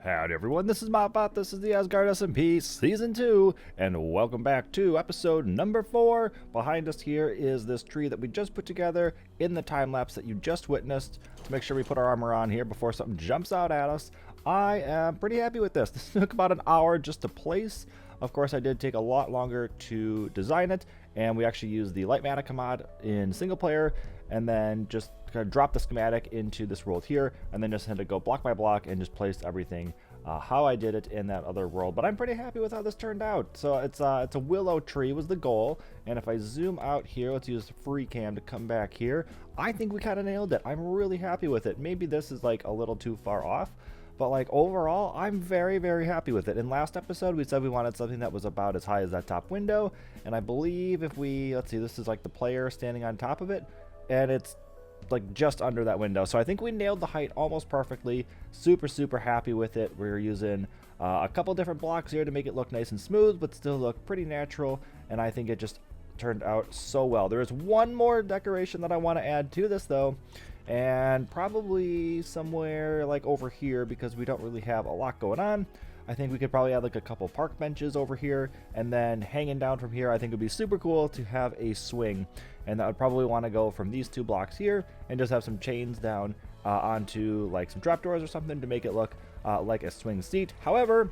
Howdy everyone, this is Mopbot, this is the Asgaard SMP Season 2, and welcome back to episode number 4. Behind us here is this tree that we just put together in the time-lapse that you just witnessed. To make sure we put our armor on here before something jumps out at us. I am pretty happy with this. This took about an hour just to place. Of course, I did take a lot longer to design it, and we actually used the Lightmatica mod in single player, and then just kind of drop the schematic into this world here, and then just had to go block by block and just place everything how I did it in that other world. But I'm pretty happy with how this turned out. So it's a willow tree was the goal, and if I zoom out here, let's use free cam to come back here. I think we kind of nailed it. I'm really happy with it. Maybe this is like a little too far off, but like overall, I'm very, very happy with it. In last episode, we said we wanted something that was about as high as that top window, and I believe if we, let's see, this is like the player standing on top of it, and it's like just under that window. So I think we nailed the height almost perfectly. Super happy with it. We're using a couple different blocks here to make it look nice and smooth, but still look pretty natural, and I think it just turned out so well. There is one more decoration that I want to add to this though, and probably somewhere like over here, because we don't really have a lot going on. I think we could probably add like a couple park benches over here, and then hanging down from here I think would be super cool to have a swing, and that would probably want to go from these two blocks here and just have some chains down onto like some trapdoors or something to make it look like a swing seat. However,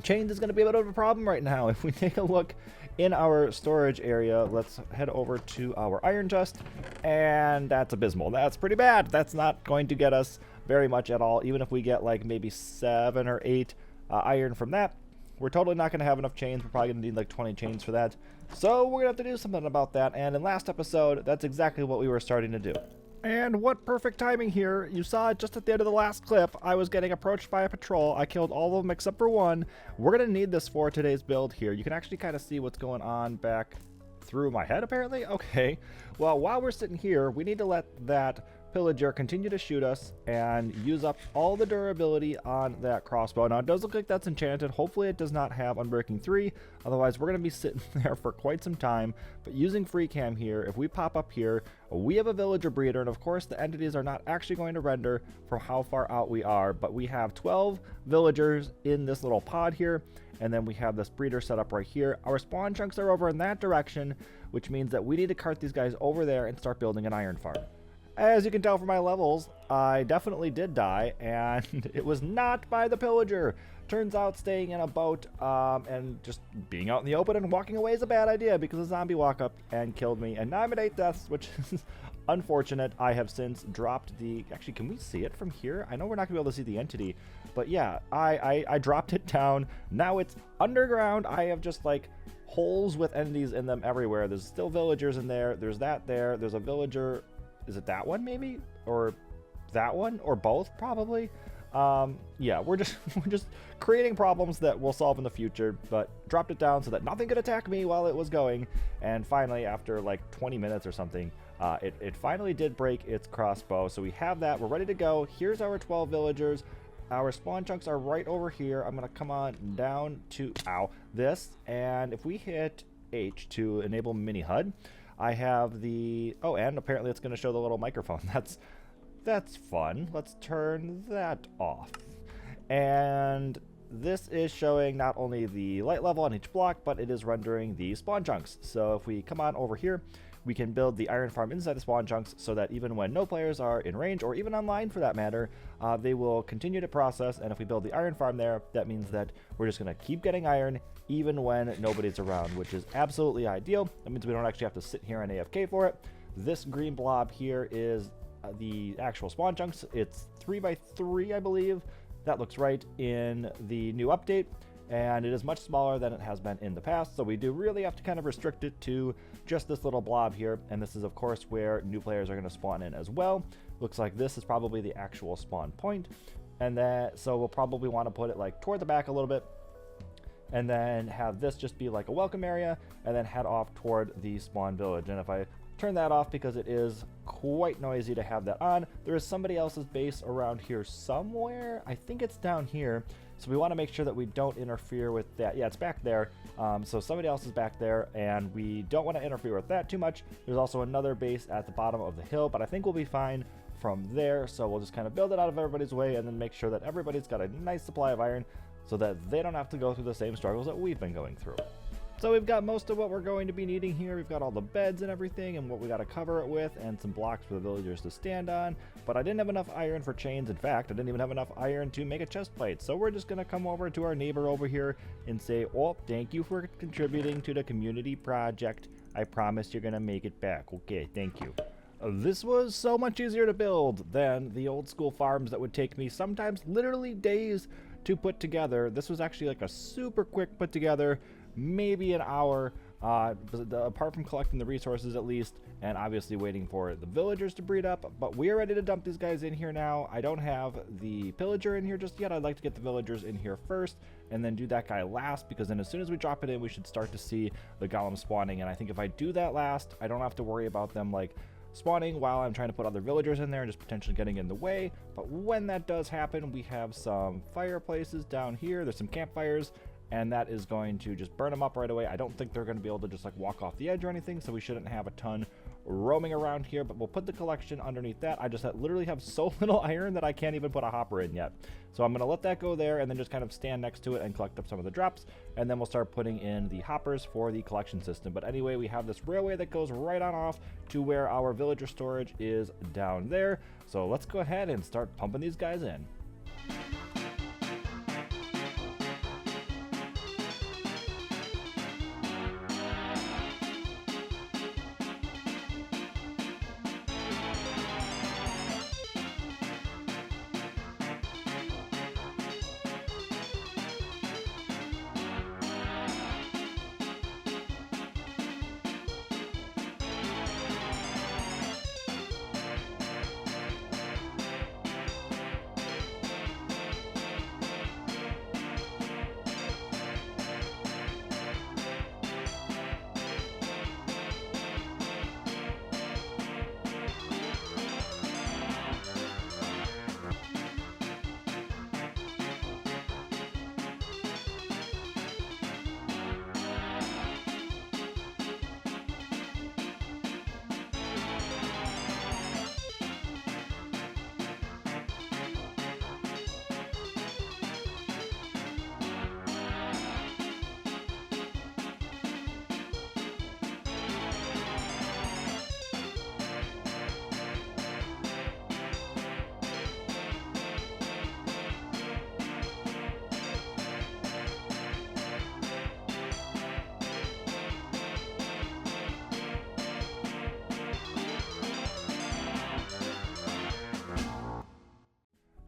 chains is going to be a bit of a problem right now. If we take a look in our storage area, let's head over to our iron chest, and that's abysmal. That's pretty bad. That's not going to get us very much at all. Even if we get like maybe 7 or 8 iron from that, we're totally not going to have enough chains. We're probably going to need like 20 chains for that. So we're going to have to do something about that, and in last episode, that's exactly what we were starting to do. And what perfect timing here. You saw it just at the end of the last clip. I was getting approached by a patrol. I killed all of them except for one. We're going to need this for today's build here. You can actually kind of see what's going on back through my head, apparently. Okay. Well, while we're sitting here, we need to let that pillager continue to shoot us and use up all the durability on that crossbow. Now, it does look like that's enchanted. Hopefully it does not have Unbreaking 3. Otherwise, we're going to be sitting there for quite some time. But using free cam here, if we pop up here, we have a villager breeder, and of course the entities are not actually going to render from how far out we are, but we have 12 villagers in this little pod here, and then we have this breeder set up right here. Our spawn chunks are over in that direction, which means that we need to cart these guys over there and start building an iron farm. As you can tell from my levels, I definitely did die, and it was not by the pillager. Turns out staying in a boat and just being out in the open and walking away is a bad idea, because a zombie walked up and killed me, and now I'm at 8 deaths, which is unfortunate. I have since dropped the... Actually, can we see it from here? I know we're not going to be able to see the entity, but yeah, I dropped it down. Now it's underground. I have just like holes with entities in them everywhere. There's still villagers in there. There's that there. There's a villager... Is it that one maybe? Or that one? Or both probably? Yeah, we're just creating problems that we'll solve in the future, but dropped it down so that nothing could attack me while it was going. And finally, after like 20 minutes or something, it finally did break its crossbow. So we have that. We're ready to go. Here's our 12 villagers. Our spawn chunks are right over here. I'm going to come on down to, this. And if we hit H to enable mini HUD, I have the, and apparently it's going to show the little microphone. That's fun. Let's turn that off. And this is showing not only the light level on each block, but it is rendering the spawn chunks. So if we come on over here, we can build the iron farm inside the spawn chunks so that even when no players are in range, or even online for that matter, they will continue to process. And if we build the iron farm there, that means that we're just going to keep getting iron even when nobody's around, which is absolutely ideal. That means we don't actually have to sit here and AFK for it. This green blob here is the actual spawn chunks. It's 3x3, I believe. That looks right in the new update, and it is much smaller than it has been in the past, so we do really have to kind of restrict it to just this little blob here. And this is of course where new players are going to spawn in as well. Looks like this is probably the actual spawn point, and then so we'll probably want to put it like toward the back a little bit, and then have this just be like a welcome area, and then head off toward the spawn village. And if I turn that off, because it is quite noisy to have that on, there is somebody else's base around here somewhere. I think it's down here, so we want to make sure that we don't interfere with that. Yeah, it's back there. So somebody else is back there, and we don't want to interfere with that too much. There's also another base at the bottom of the hill, but I think we'll be fine from there. So we'll just kind of build it out of everybody's way, and then make sure that everybody's got a nice supply of iron, so that they don't have to go through the same struggles that we've been going through. So we've got most of what we're going to be needing here. We've got all the beds and everything and what we got to cover it with, and some blocks for the villagers to stand on. But I didn't have enough iron for chains. In fact, I didn't even have enough iron to make a chest plate. So we're just going to come over to our neighbor over here and say, oh, thank you for contributing to the community project. I promise you're going to make it back. Okay, thank you. This was so much easier to build than the old school farms that would take me sometimes literally days to put together. This was actually like a super quick put together, maybe an hour, apart from collecting the resources at least, and obviously waiting for the villagers to breed up. But we are ready to dump these guys in here now. I don't have the pillager in here just yet. I'd like to get the villagers in here first, and then do that guy last, because then as soon as we drop it in, we should start to see the golems spawning. And I think if I do that last, I don't have to worry about them like spawning while I'm trying to put other villagers in there and just potentially getting in the way. But when that does happen, we have some fireplaces down here. There's some campfires, and that is going to just burn them up right away. I don't think they're going to be able to just like walk off the edge or anything, so we shouldn't have a ton roaming around here. But we'll put the collection underneath that. I just literally have so little iron that I can't even put a hopper in yet, so I'm going to let that go there and then just kind of stand next to it and collect up some of the drops, and then we'll start putting in the hoppers for the collection system. But anyway, we have this railway that goes right on off to where our villager storage is down there, so let's go ahead and start pumping these guys in.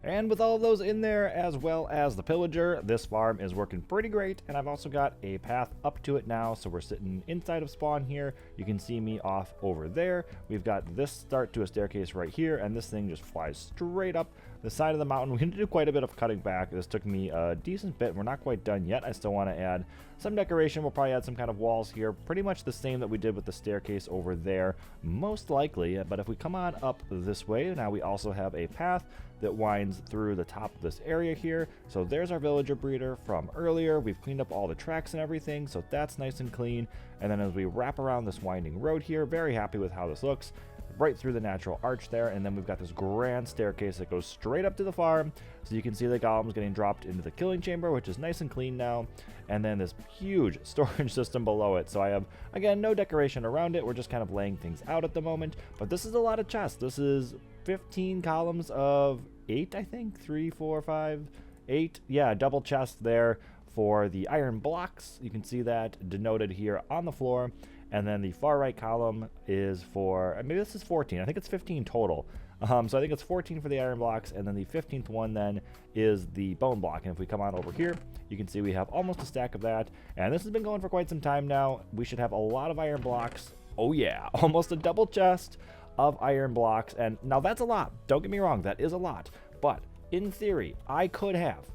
And with all of those in there, as well as the pillager, this farm is working pretty great. And I've also got a path up to it now, so we're sitting inside of spawn here. You can see me off over there. We've got this start to a staircase right here, and this thing just flies straight up the side of the mountain. We can do quite a bit of cutting back. This took me a decent bit. We're not quite done yet. I still want to add some decoration. We'll probably add some kind of walls here, pretty much the same that we did with the staircase over there, most likely. But if we come on up this way, now we also have a path that winds through the top of this area here. So there's our villager breeder from earlier. We've cleaned up all the tracks and everything, so that's nice and clean. And then as we wrap around this winding road here, very happy with how this looks, right through the natural arch there. And then we've got this grand staircase that goes straight up to the farm, so you can see the golems getting dropped into the killing chamber, which is nice and clean now. And then this huge storage system below it. So I have, again, no decoration around it. We're just kind of laying things out at the moment, but this is a lot of chests. This is 15 columns of 8, I think, 3, 4, 5, 8. Yeah, double chest there for the iron blocks. You can see that denoted here on the floor. And then the far right column is for, maybe this is 14. I think it's 15 total. So I think it's 14 for the iron blocks, and then the 15th one then is the bone block. And if we come on over here, you can see we have almost a stack of that. And this has been going for quite some time now. We should have a lot of iron blocks. Oh yeah, almost a double chest of iron blocks. And now that's a lot. Don't get me wrong, that is a lot. But in theory, I could have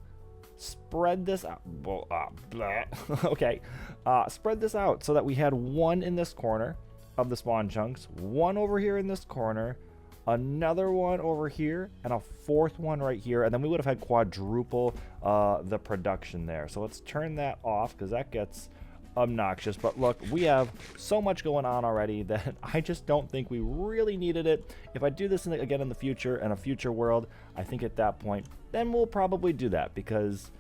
spread this out. Okay, spread this out so that we had one in this corner of the spawn chunks, one over here in this corner, another one over here, and a fourth one right here, and then we would have had quadruple the production there. So let's turn that off because that gets obnoxious. But look, we have so much going on already that I just don't think we really needed it. If I do this again in the future, in a future world, I think at that point, then we'll probably do that because,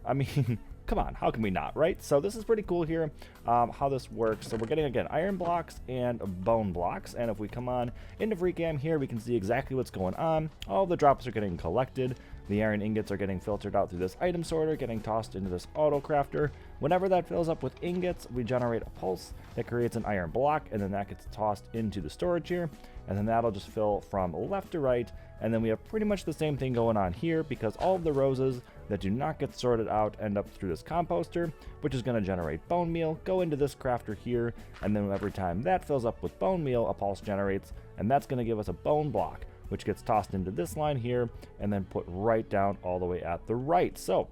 I mean, come on, how can we not, right? So this is pretty cool here, how this works. So we're getting, again, iron blocks and bone blocks. And if we come on into free cam here, we can see exactly what's going on. All the drops are getting collected. The iron ingots are getting filtered out through this item sorter, getting tossed into this auto crafter. Whenever that fills up with ingots, we generate a pulse that creates an iron block, and then that gets tossed into the storage here. And then that'll just fill from left to right. And then we have pretty much the same thing going on here because all of the roses that do not get sorted out end up through this composter, which is going to generate bone meal, go into this crafter here, and then every time that fills up with bone meal, a pulse generates, and that's going to give us a bone block, which gets tossed into this line here and then put right down all the way at the right. So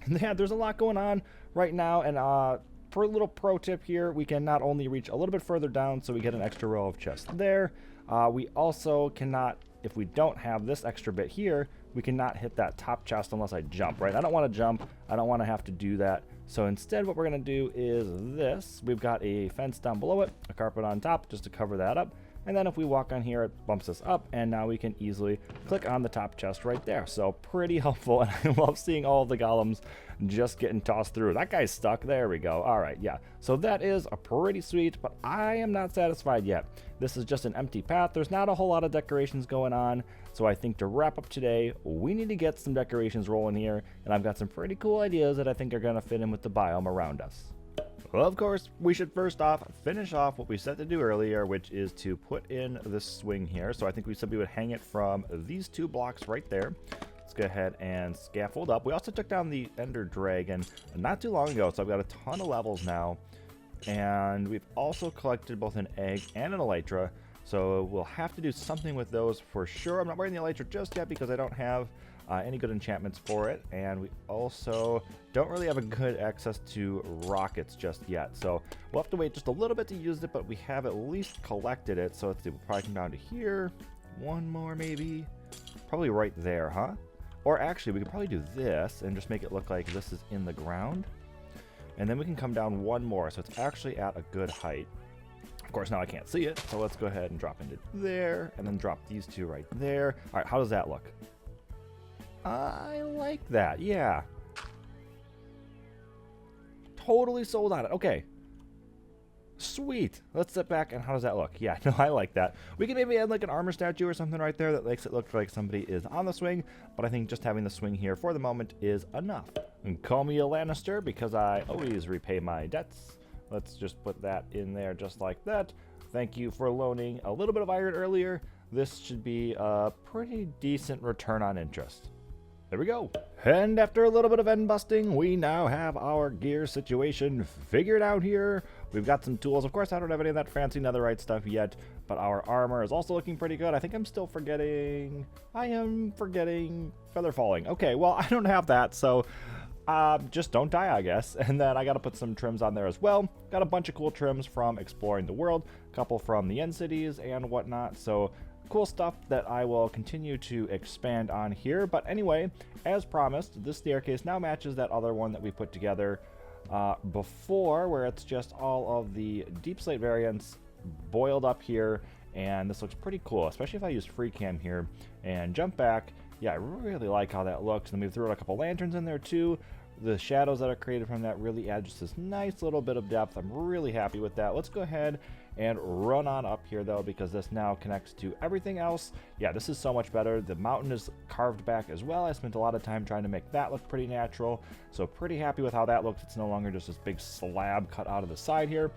yeah, there's a lot going on right now. And for a little pro tip here, we can not only reach a little bit further down, so we get an extra row of chests there. We also cannot, if we don't have this extra bit here, we cannot hit that top chest unless I jump, right? I don't want to jump. I don't want to have to do that. So instead, what we're going to do is this. We've got a fence down below it, a carpet on top just to cover that up. And then if we walk on here, it bumps us up, and now we can easily click on the top chest right there. So pretty helpful, and I love seeing all of the golems just getting tossed through. That guy's stuck. There we go. All right, yeah. So that is a pretty sweet, but I am not satisfied yet. This is just an empty path. There's not a whole lot of decorations going on. So I think to wrap up today, we need to get some decorations rolling here, and I've got some pretty cool ideas that I think are going to fit in with the biome around us. Well, of course, we should first off finish off what we said to do earlier, which is to put in this swing here. So I think we said we would hang it from these two blocks right there. Let's go ahead and scaffold up. We also took down the Ender Dragon not too long ago, so I've got a ton of levels now. And we've also collected both an egg and an elytra, so we'll have to do something with those for sure. I'm not wearing the elytra just yet because I don't have any good enchantments for it, and we also don't really have a good access to rockets just yet, so we'll have to wait just a little bit to use it, but we have at least collected it. So let's see, we'll probably come down to here, one more maybe, probably right there, huh? Or actually we could probably do this and just make it look like this is in the ground, and then we can come down one more so it's actually at a good height. Of course, now I can't see it, so let's go ahead and drop into there and then drop these two right there. All right, how does that look? I like that, yeah. Totally sold on it. Okay. Sweet. Let's sit back, and how does that look? Yeah, no, I like that. We can maybe add like an armor statue or something right there that makes it look like somebody is on the swing, but I think just having the swing here for the moment is enough. And call me a Lannister because I always repay my debts. Let's just put that in there just like that. Thank you for loaning a little bit of iron earlier. This should be a pretty decent return on interest. There we go. And after a little bit of end busting, we now have our gear situation figured out here. We've got some tools. Of course, I don't have any of that fancy netherite stuff yet, but our armor is also looking pretty good. I think I'm still forgetting... I am forgetting feather falling. Okay, well, I don't have that, so just don't die, I guess. And then I got to put some trims on there as well. Got a bunch of cool trims from exploring the world, a couple from the end cities and whatnot, so... cool stuff that I will continue to expand on here. But anyway, as promised, this staircase now matches that other one that we put together before, where it's just all of the deep slate variants boiled up here, and this looks pretty cool, especially if I use free cam here and jump back. Yeah, I really like how that looks. And then we threw a couple lanterns in there too. The shadows that are created from that really add just this nice little bit of depth. I'm really happy with that. Let's go ahead and run on up here though, because this now connects to everything else. Yeah, this is so much better. The mountain is carved back as well. I spent a lot of time trying to make that look pretty natural, so pretty happy with how that looks. It's no longer just this big slab cut out of the side here.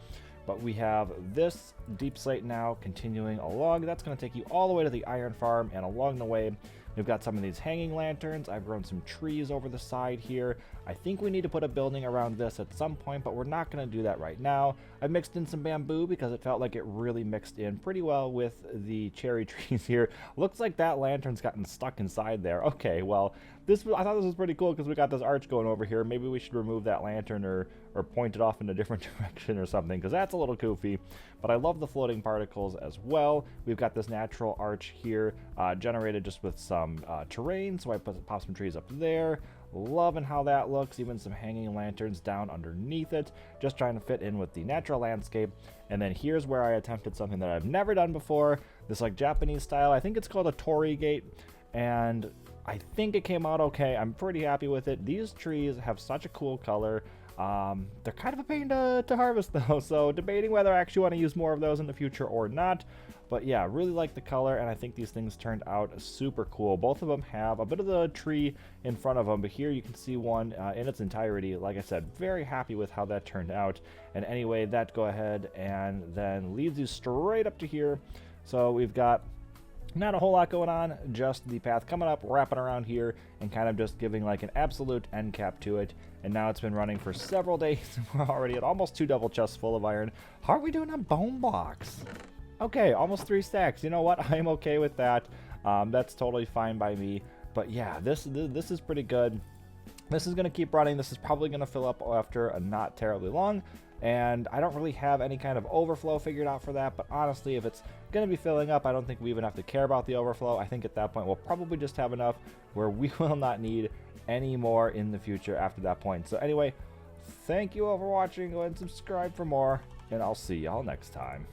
But we have this deep slate now continuing along. That's going to take you all the way to the iron farm, and along the way we've got some of these hanging lanterns. I've grown some trees over the side here. I think we need to put a building around this at some point, but we're not going to do that right now. I've mixed in some bamboo because it felt like it really mixed in pretty well with the cherry trees here. Looks like that lantern's gotten stuck inside there. Okay, well, I thought this was pretty cool because we got this arch going over here. Maybe we should remove that lantern or point it off in a different direction or something, because that's a little goofy. But I love the floating particles as well. We've got this natural arch here generated just with some terrain, so I pop some trees up there. Loving how that looks. Even some hanging lanterns down underneath it, just trying to fit in with the natural landscape. And then here's where I attempted something that I've never done before, this like Japanese style. I think it's called a torii gate, and I think it came out okay. I'm pretty happy with it. These trees have such a cool color. They're kind of a pain to harvest though, so debating whether I actually want to use more of those in the future or not. But yeah, really like the color, and I think these things turned out super cool. Both of them have a bit of the tree in front of them, but here you can see one in its entirety. Like I said, very happy with how that turned out. And anyway, that go ahead and then leads you straight up to here. So we've got not a whole lot going on, just the path coming up, wrapping around here, and kind of just giving like an absolute end cap to it. And now it's been running for several days. We're already at almost 2 double chests full of iron. How are we doing on bone blocks? Okay, almost 3 stacks. You know what? I'm okay with that. That's totally fine by me. But yeah, this is pretty good. This is going to keep running. This is probably going to fill up after a not terribly long. And I don't really have any kind of overflow figured out for that. But honestly, if it's going to be filling up, I don't think we even have to care about the overflow. I think at that point, we'll probably just have enough where we will not need any more in the future after that point. So anyway, thank you all for watching. Go ahead and subscribe for more, and I'll see y'all next time.